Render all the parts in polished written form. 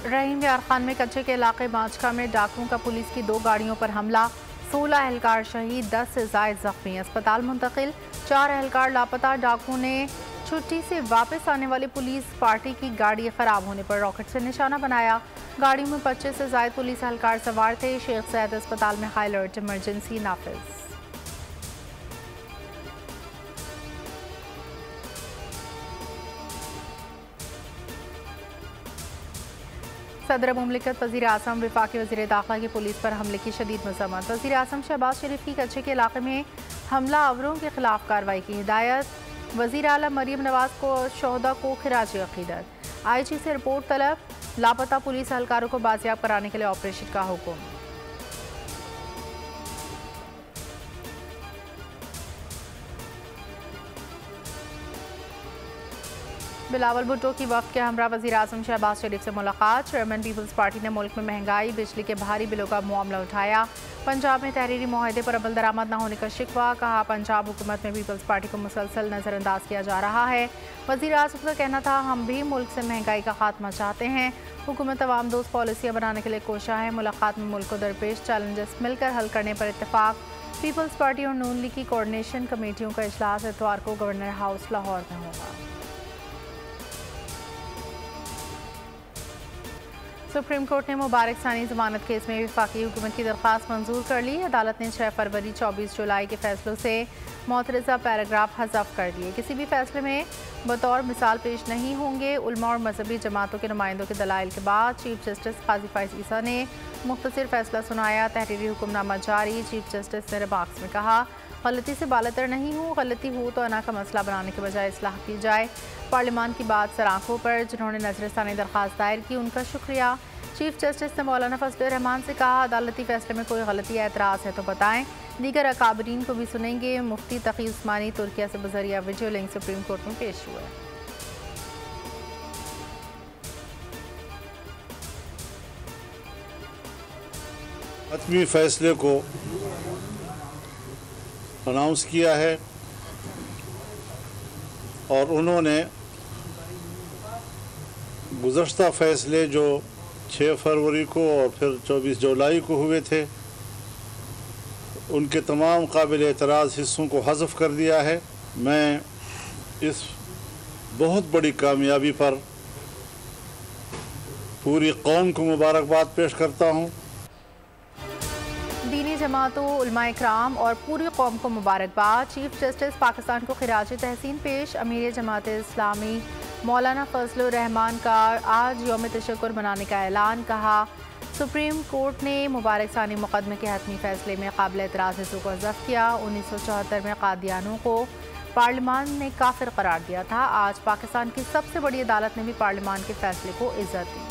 रहीम यार खान में कच्चे के इलाके माचका में डाकुओं का पुलिस की 2 गाड़ियों पर हमला, 16 एहलकार शहीद, 10 से जायद जख्मी, अस्पताल मुंतकिल, 4 एहलकार लापता। डाकुओं ने छुट्टी से वापस आने वाली पुलिस पार्टी की गाड़ी खराब होने पर रॉकेट से निशाना बनाया। गाड़ी में 25 से जायद पुलिस एहलकार सवार थे। शेख सैयद अस्पताल में हाई अलर्ट इमरजेंसी नाफिज। सदर मुमलिकत वज़ीर आज़म वफाकी वज़ीर दाखिला की पुलिस पर हमले की शदीद मज़म्मत। वज़ीर आज़म शहबाज शरीफ की कच्चे के इलाके में हमला आवरों के खिलाफ कार्रवाई की हिदायत। वज़ीर आला मरीम नवाज़ को शोहदा को खिराज अक़ीदत। IG से रिपोर्ट तलब, लापता पुलिस एहलकारों को बाजियाब कराने के लिए ऑपरेशन का हुक्म। बिलावल भुट्टो की वफ़द के हमरा वज़ीर आज़म शहबाज शरीफ से मुलाकात। चेयरमैन पीपल्स पार्टी ने मुल्क में महंगाई, बिजली के भारी बिलों का मामला उठाया। पंजाब में तहरीरी मुआहदे पर अमल दरामद न होने का शिकवा, कहा पंजाब हुकूमत में पीपल्स पार्टी को मुसलसल नज़रअंदाज किया जा रहा है। वज़ीर आज़म का कहना था, हम भी मुल्क से महंगाई का खात्मा चाहते हैं। हुकूमत अवाम दोस्त पॉलिसियाँ बनाने के लिए कोशा है। मुलाकात में मुल्क को दरपेश चैलेंजेस मिलकर हल करने पर इत्तेफाक। पीपल्स पार्टी और नून लीग की कोऑर्डिनेशन कमेटियों का इजलास इतवार को गवर्नर हाउस लाहौर में होगा। सुप्रीम कोर्ट ने मुबारक सानी जमानत केस में वफाकी हुकूमत की दरख्वास्त मंजूर कर ली। अदालत ने 6 फरवरी 24 जुलाई के फैसलों से मोतरज़ा पैराग्राफ हज़फ कर दिए। किसी भी फैसले में बतौर मिसाल पेश नहीं होंगे। उलमा और मजहबी जमातों के नुमाइंदों के दलाइल के बाद चीफ जस्टिस काजी फाइज़ ईसा ने मुख्तसर फैसला सुनाया। तहरीरी हुक्मनामा जारी। चीफ जस्टिस ने रिमार्क्स में कहा, गलती से बालातर नहीं हूँ, गलती हो तो अना का मसला बनाने के बजाय इस्लाह की जाए। पार्लियामान की बात सर आंखों पर। जिन्होंने नजरसानी दरख्वास्त दायर की उनका शुक्रिया। चीफ जस्टिस ने मौलाना फजल रहमान से कहा, अदालती फैसले में कोई गलती या एतराज़ है तो बताएं। दीगर अकाबरीन को भी सुनेंगे। मुफ्ती तकी उस्मानी तुर्किया से बजरिया वीडियो लिंक सुप्रीम कोर्ट में पेश हुए। हतमी फैसले को अनाउंस किया है और उन्होंने गुज़श्ता फ़ैसले जो 6 फरवरी को और फिर 24 जुलाई को हुए थे उनके तमाम काबिल एतराज़ हिस्सों को हज़फ कर दिया है। मैं इस बहुत बड़ी कामयाबी पर पूरी कौम को मुबारकबाद पेश करता हूँ। दीनी जमातों, उलमा इकराम और पूरी कौम को मुबारकबाद। चीफ जस्टिस पाकिस्तान को खिराज तहसीन पेश। अमीर जमात इस्लामी मौलाना फजल रहमान का आज यौम तशक्कुर मनाने का ऐलान। कहा, सुप्रीम कोर्ट ने मुबारक सानी मुकदमे के हतमी फैसले में काबिल एतराज़ हिस्सों को हज़फ किया। 1974 में कादियानों को पार्लियामान ने काफिर करार दिया था। आज पाकिस्तान की सबसे बड़ी अदालत ने भी पार्लियामान के फैसले को इज्जत दी।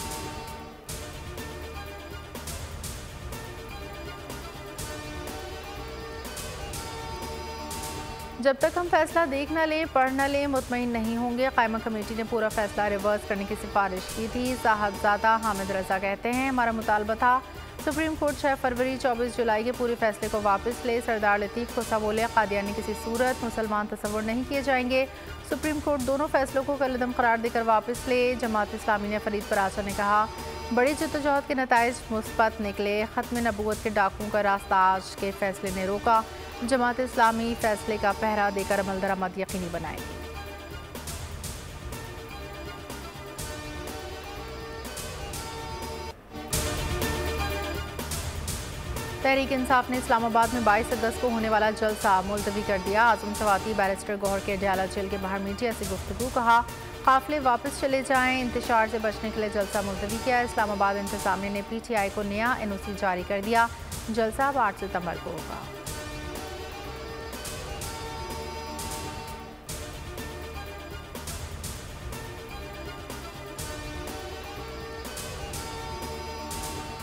जब तक हम फैसला देख न लें, पढ़ न लें, मुतमईन नहीं होंगे। कायमा कमेटी ने पूरा फैसला रिवर्स करने की सिफारिश की थी। साहबजादा हामिद रजा कहते हैं, हमारा मुतालबा था सुप्रीम कोर्ट 6 फरवरी 24 जुलाई के पूरे फैसले को वापस ले। सरदार लतीफ़ खोसा बोले, कादियानी किसी सूरत मुसलमान तस्वुर नहीं किए जाएंगे। सुप्रीम कोर्ट दोनों फैसलों को कलदम करार देकर वापस ले। जमात इस्लामी ने फरीद पराचा ने कहा, बड़ी जद्दोजहद के नताइज मुस्बत निकले। ख़त्म नबूवत के डाकुओं का रास्ता आज के फैसले ने रोका। जमात इस्लामी फैसले का पहरा देकर अमल दरामद यकीनी बनाएगी। तहरीक इंसाफ ने इस्लामाबाद में 22 अगस्त को होने वाला जलसा मुलतवी कर दिया। आजम सवाती बैरिस्टर गौहर के अडयाला जेल के बाहर मीडिया से गुफ्तगू। कहा, काफिले वापस चले जाएं। इंतशार से बचने के लिए जलसा मुलतवी किया। इस्लामाबाद इंतजामिया ने PTI को नया NOC जारी कर दिया। जलसा अब 8 सितंबर को होगा।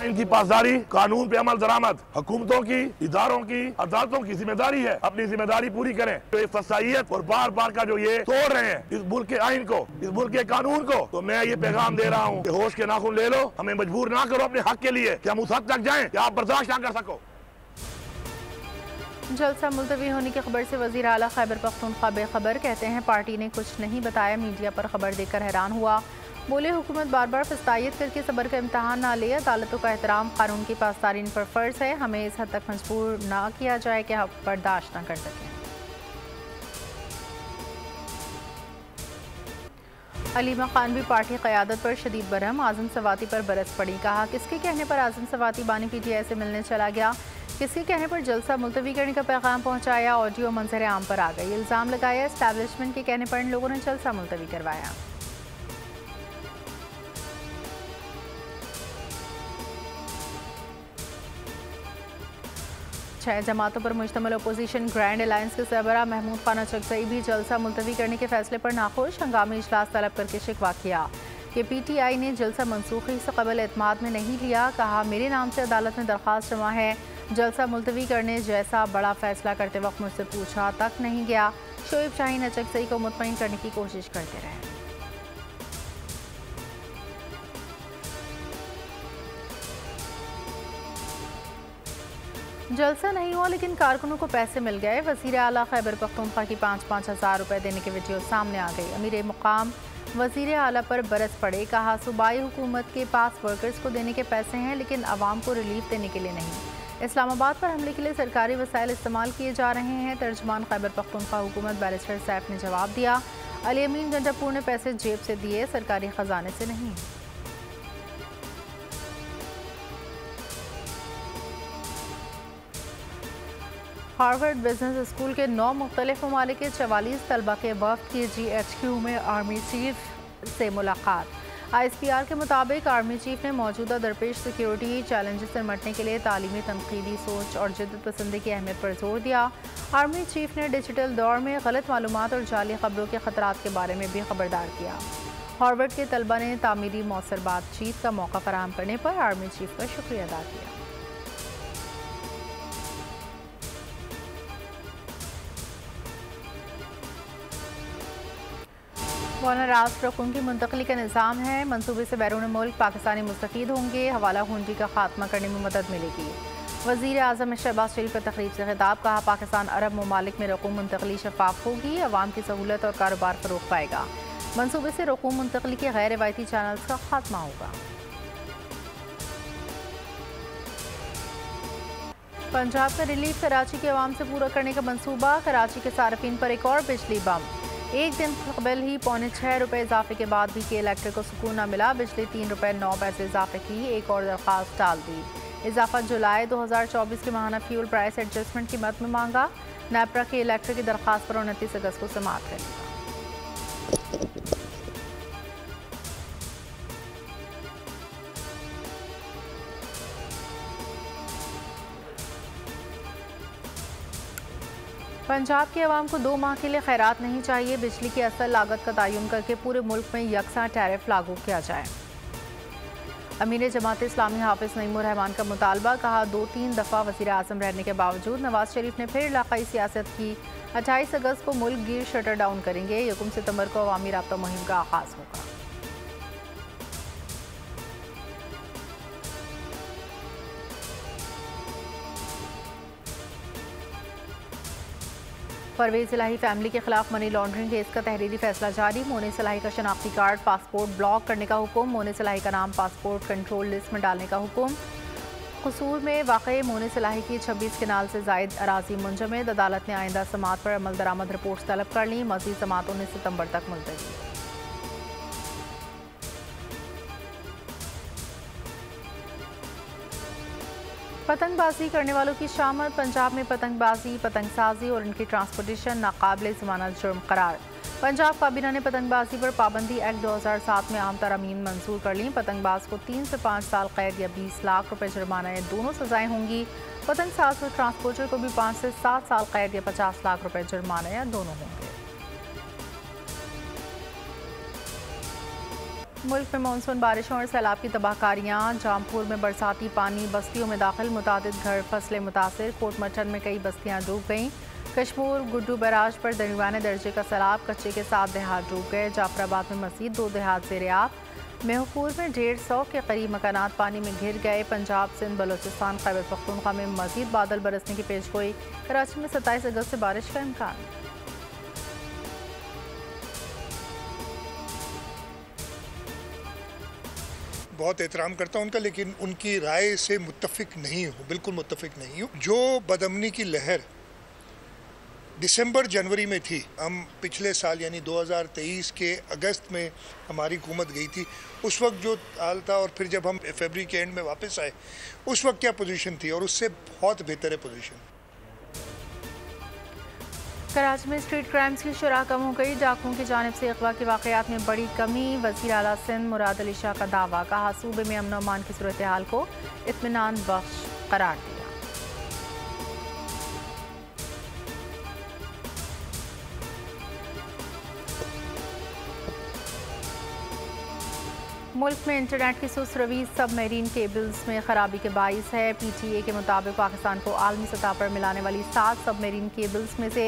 इनकी पासदारी, कानून पे अमल दरामद हुकूमतों की, इदारों की, अदालतों की जिम्मेदारी है। अपनी जिम्मेदारी पूरी करें। तो ये फसाइयत और बार बार का जो ये तोड़ रहे हैं इस मुल्क के आइन को, इस मुल्क के कानून को, तो मैं ये पैगाम दे रहा हूँ कि होश के नाखून ले लो। हमें मजबूर ना करो अपने हक के लिए कि हम उस हद तक जाएं कि आप बर्दाश्त ना कर सको। जलसा मुलतवी होने की खबर से वज़ीर आला खैबर पख्तूनख्वा बेखबर। कहते हैं, पार्टी ने कुछ नहीं बताया, मीडिया पर खबर देकर हैरान हुआ। बोले हुकूमत बार बार फस्तायत करके सब्र का इम्तहान ना ले, अदालतों का एहतराम कानून की पासदारी इन पर फ़र्ज़ है, हमें इस हद तक मजबूर ना किया जाए कि हम बर्दाश्त ना कर सकें। अलीमा खान भी पार्टी क़यादत पर शदीद बरहम, आज़म सवाती पर बरस पड़ी। कहा किसके कहने पर आज़म सवाती बानी PTI से मिलने चला गया, किसके कहने पर जलसा मुलतवी करने का पैगाम पहुंचाया, ऑडियो मंजर आम पर आ गई। इल्ज़ाम लगाया एस्टैब्लिशमेंट के कहने पर इन लोगों ने जलसा मुलतवी करवाया। छह जमातों पर मुश्तमिल अपोजिशन ग्रैंड अलायंस के सरबराह महमूद खान अचकज़ई भी जलसा मुलतवी करने के फैसले पर नाखुश, हंगामी इजलास तलब करके शिकवा किया कि PTI ने जलसा मनसूखी से कबल एतमाद में नहीं लिया। कहा मेरे नाम से अदालत में दरख्वास्त जमा है, जलसा मुलतवी करने जैसा बड़ा फैसला करते वक्त मुझसे पूछा तक नहीं गया। शोएब शाहीन अचकज़ई को मुतमईन करने की कोशिश करते रहे। जलसा नहीं हुआ लेकिन कारकुनों को पैसे मिल गए। वज़ीर आला खैबर पख्तूनख्वा की 5-5 हज़ार रुपये देने की वीडियो सामने आ गई। अमीर मुकाम वज़ीर आला पर बरस पड़े। कहा सूबाई हुकूमत के पास वर्कर्स को देने के पैसे हैं लेकिन आवाम को रिलीफ देने के लिए नहीं। इस्लामाबाद पर हमले के लिए सरकारी वसाइल इस्तेमाल किए जा रहे हैं। तर्जमान खैबर पख्तूनख्वा हुकूमत बैरिस्टर सैफ ने जवाब दिया, अली अमीन गंडापुर ने पैसे जेब से दिए, सरकारी ख़जाने से नहीं। हार्वर्ड बिजनेस स्कूल के 9 मुख्तलिफ ममालिक के 44 तलबा के वफ़द की GHQ में आर्मी चीफ से मुलाकात। ISPR के मुताबिक आर्मी चीफ ने मौजूदा दरपेश सिक्योरिटी चैलेंजेस से निपटने के लिए तालीमी तनकीदी सोच और जिद्दत पसंदी की अहमियत पर जोर दिया। आर्मी चीफ ने डिजिटल दौर में गलत मालूमात और जाली खबरों के खतरात के बारे में भी खबरदार किया। हार्वर्ड के तलबा ने तामीरी मौसर बातचीत का मौका फराहम करने पर आर्मी चीफ का शुक्रिया अदा किया। वॉलर रास्त रकूम की मुंतकली का निज़ाम है, मनसूबे से बैरून मुल्क पाकिस्तानी मुस्तफ़ीद होंगे, हवाला हुंडी का खात्मा करने में मदद मिलेगी। वज़ीर आज़म शहबाज शरीफ का तकरीब से खिताब। कहा पाकिस्तान अरब ममालिक में रकूम मुंतकली शफाफ होगी, अवाम की सहूलत और कारोबार फ़रोग़ पाएगा। मनसूबे से रकूम मुंतकली के गैर रिवायती चैनल्स का खात्मा होगा। पंजाब का रिलीफ कराची के अवाम से पूरा करने का मनसूबा। कराची के सार्फिन पर एक और बिजली बम। एक दिन कबल ही ₹6.25 इजाफे के बाद भी के इलेक्ट्रिक को सुकून न मिला। बिजली ₹3.09 इजाफे की एक और दरख्वास्त डाल दी। इजाफा जुलाई 2024 के माहाना फ्यूल प्राइस एडजस्टमेंट की मद में मांगा। नेपरा के इलेक्ट्रिक की दरख्वास्त पर 29 अगस्त को समाअत करेगा। पंजाब के अवाम को 2 माह के लिए खैरात नहीं चाहिए। बिजली की असल लागत का तयन करके पूरे मुल्क में यकसा टैरिफ लागू किया जाए। अमीर जमात इस्लामी हाफिज नईमुर रहमान का मुतालबा। कहा 2-3 दफ़ा वज़ीर आज़म रहने के बावजूद नवाज शरीफ ने फिर इलाकाई सियासत की। 28 अगस्त को मुल्क गिर शटर डाउन करेंगे। 1 सितंबर को अवामी राब्ता मुहिम का आगाज़ होगा। परवेज़ इलाही फैमिली के खिलाफ मनी लॉन्ड्रिंग केस का तहरीरी फैसला जारी। मोनिस इलाही का शनाख्ती कार्ड पासपोर्ट ब्लॉक करने का हुक्म। मोनिस इलाही का नाम पासपोर्ट कंट्रोल लिस्ट में डालने का हुक्म। कसूर में वाक़ई मोनिस इलाही की 26 कनाल से ज़ायद अराज़ी मुंजमद। अदालत ने आइंदा समात पर अमल दरामद रिपोर्ट तलब कर ली। मज़ीद समात 19 सितंबर तक मुलतवी। पतंगबाजी करने वालों की शामत। पंजाब में पतंगबाजी, पतंगसाजी और इनकी ट्रांसपोर्टेशन नाकाबिले ज़मानत जुर्म करार। पंजाब काबीना ने पतंगबाजी पर पाबंदी एक्ट 2007 में आम तरामीम मंजूर कर ली। पतंगबाज को 3 से 5 साल कैद या 20 लाख रुपए जुर्माना या दोनों सजाएं होंगी। पतंगसाज और ट्रांसपोर्टर को भी 5 से 7 साल कैद या 50 लाख रुपए जुर्माना या दोनों होंगे। मुल्क में मानसून बारिशों और सैलाब की तबाहकारियाँ। जामपुर में बरसाती पानी बस्तियों में दाखिल। मुतादिद घर फसलें मुतासिर। कोटमठन में कई बस्तियाँ डूब गईं। कश्मूर गुड्डू बैराज पर दरमियाने दर्जे का सैलाब। कच्चे के 7 देहात डूब गए। जाफराबाद में मज़ीद 2 देहात ज़ेर-ए-आब। मेहपुर में 150 के करीब मकानात पानी में घिर गए। पंजाब, सिंध, बलोचिस्तान, खैबर पख्तूनख्वा में मज़ीद बादल बरसने की पेशगोई। कराची में 27 अगस्त से बारिश का इम्कान। बहुत एहतराम करता हूँ उनका, लेकिन उनकी राय से मुत्तफिक नहीं हूँ, बिल्कुल मुत्तफिक नहीं हूँ। जो बदअमनी की लहर दिसंबर जनवरी में थी, हम पिछले साल यानी 2023 के अगस्त में हमारी हुकूमत गई थी, उस वक्त जो हाल था और फिर जब हम फरवरी के एंड में वापस आए उस वक्त क्या पोजीशन थी और उससे बहुत बेहतर है पोजीशन। कराची में स्ट्रीट क्राइम्स की शरह कम हो गई। डाकुओं की जानिब से अगवा के वाक़यात में बड़ी कमी। वज़ीर आला सिंध मुराद अली शाह का दावा, कहा सूबे में अमन अमान की सूरत हाल को इत्मीनान बख्श करार दिया। मुल्क में इंटरनेट की सुस्त रवि सबमरीन केबल्स में खराबी के बाइस है। PTA के मुताबिक पाकिस्तान को आलमी सतह पर मिलाने वाली 7 सबमरीन केबल्स में से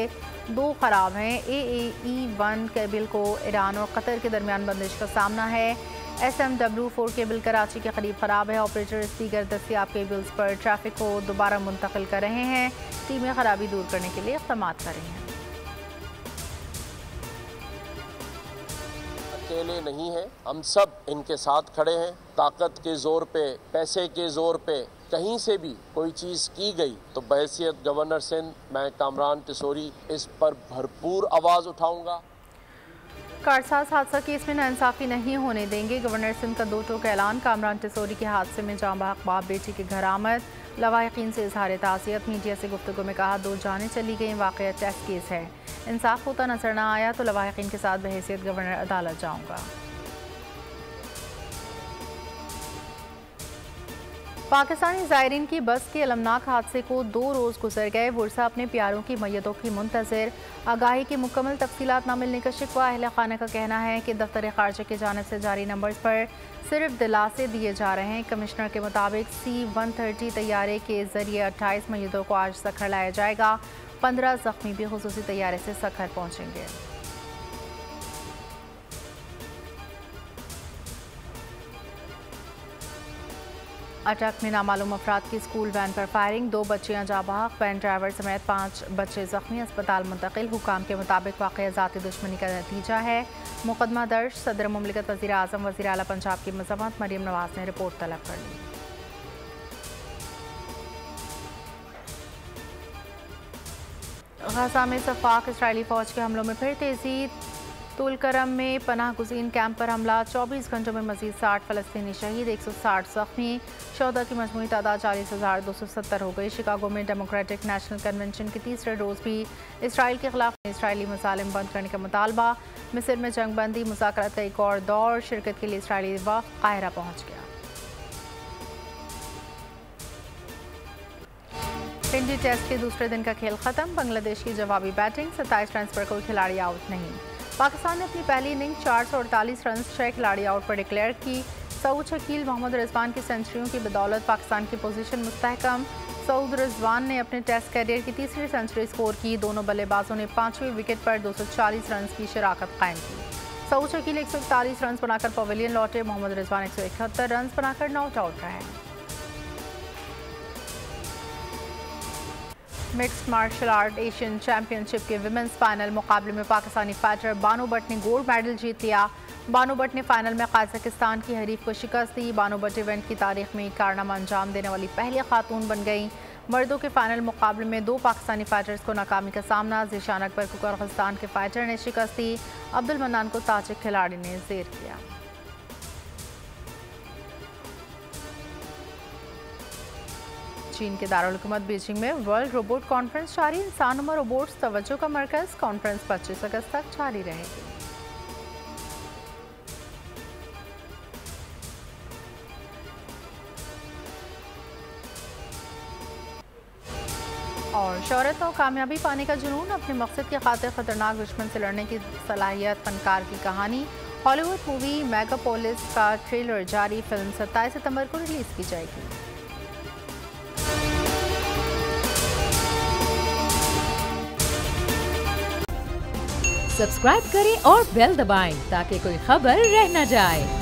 2 खराब हैं। AAE-1 केबल को ईरान और कतर के दरमियान बंदिश का सामना है। SMW-4 केबल कराची के करीब खराब है। ऑपरेटर दीगर दस्तियाब केबल्स पर ट्रैफिक को दोबारा मुंतकिल कर रहे हैं। टीमें खराबी दूर करने के लिए इक़दाम कर रही हैं। अकेले नहीं है, हम सब इनके साथ खड़े हैं। ताकत के जोर पे, पैसे के जोर पे कहीं से भी कोई चीज़ की गई तो बहैसियत गवर्नर सिंध मैं कामरान टिसोरी इस पर भरपूर आवाज़ उठाऊंगा। कारसाज हादसा केस में नाइंसाफ़ी नहीं होने देंगे। गवर्नर सिंध का 2 टोक ऐलान। कामरान टिसोरी के हादसे में जाँ बहक बाप बेटी के घर आमद। लवाहिकीन से इजहार ताज़ियत। मीडिया से गुफ्तगू में कहा 2 जानें चली गई, वाक़या टेस्ट केस है। इंसाफ होता नजर न आया तो लवाहिकीन के साथ बहैसियत गवर्नर अदालत जाऊंगा। पाकिस्तानी ज़ायरीन की बस के अलमनाक हादसे को 2 रोज़ गुजर गए। वर्सा अपने प्यारों की मैयतों की मुंतज़िर। आगाही की मुकम्मल तफसीलात न मिलने का शिकवा। अहले खाना का कहना है कि दफ्तर ख़ारजा की जानिब से जारी नंबर्स पर सिर्फ दिलासे दिए जा रहे हैं। कमिश्नर के मुताबिक C-130 तैयारे के ज़रिए 28 मैयतों को आज सखर लाया जाएगा। 15 ज़ख्मी भी खुसूसी तैयारे से सखर पहुँचेंगे। अटक में नामालूम अफराद की स्कूल वैन पर फायरिंग। 2 बच्चियां जाँ बहक, वैन ड्राइवर समेत 5 बच्चे जख्मी, अस्पताल मुंतकिल। हुकाम के मुताबिक वाक़या ज़ाती दुश्मनी का नतीजा है। मुकदमा दर्ज। सदर मुमलिकत वज़ीर आज़म वज़ीर आला पंजाब की मज़म्मत। मरीम नवाज़ ने रिपोर्ट तलब कर ली। गज़ा में सफ़ाक इसराइली फ़ौज के हमलों में फिर तेज़ी। तुलकरम में पनाह गुज़ीन कैंप पर हमला। 24 घंटों में मज़ीद 60 फ़लस्तीनी शहीद, 160 ज़ख्मी। शोहदा की मजमूई तादाद 40,270 हो गई। शिकागो में डेमोक्रेटिक नेशनल कन्वेंशन के तीसरे रोज़ भी इसराइल के खिलाफ इसराइली मसालिम बंद करने का मुतालबा। मिस्र में जंगबंदी मुज़ाकरात का एक और दौर। शिरकत के लिए इसराइली वफ़द काहिरा पहुँच गया। फिंडी टेस्ट के दूसरे दिन का खेल खत्म। बांग्लादेश की जवाबी बैटिंग। 27 रन पर कोई खिलाड़ी आउट नहीं। पाकिस्तान ने अपनी पहली इनिंग 448 रन 6 खिलाड़ी आउट पर डिक्लेयर की। सऊद शकील, मोहम्मद रिजवान की सेंचुरियों की बदौलत पाकिस्तान की पोजीशन मुस्तहकम। सऊद रिजवान ने अपने टेस्ट कैरियर की तीसरी सेंचुरी स्कोर की। दोनों बल्लेबाजों ने 5वीं विकेट पर 240 रन की शराकत कायम की। सऊद शकील 141 रन बनाकर पवेलियन लौटे। मोहम्मद रिजवान 171 रन बनाकर नॉट आउट रहे। Mixed martial art Asian championship के विमेंस फाइनल मुकाबले में पाकिस्तानी फाइटर बानो भट्ट ने गोल्ड मेडल जीत लिया। बानो भट्ट ने फाइनल में कजाकिस्तान की हरीफ को शिकस्त दी। बानो भट्ट इवेंट की तारीख में कारनामा अंजाम देने वाली पहली खातून बन गई। मर्दों के फाइनल मुकाबले में 2 पाकिस्तानी फाइटर्स को नाकामी का सामना। ज़ीशान अकबर को किर्गिस्तान के फाइटर ने शिकस्त दी। अब्दुल मन्नान को ताजिक खिलाड़ी ने ज़ेर किया। चीन के दारुल हुकूमत बीजिंग में वर्ल्ड रोबोट कॉन्फ्रेंस जारी। इंसान और रोबोट्स तवज्जो का मरकज़। कॉन्फ्रेंस 25 अगस्त तक जारी रहेगी। और शोहरत और कामयाबी पाने का जुनून, अपने मकसद के खातिर खतरनाक दुश्मन से लड़ने की सलाहियत, फनकार की कहानी। हॉलीवुड मूवी मेगापोलिस का ट्रेलर जारी। फिल्म 27 सितंबर को रिलीज की जाएगी। सब्सक्राइब करें और बेल दबाएं ताकि कोई खबर रह न जाए।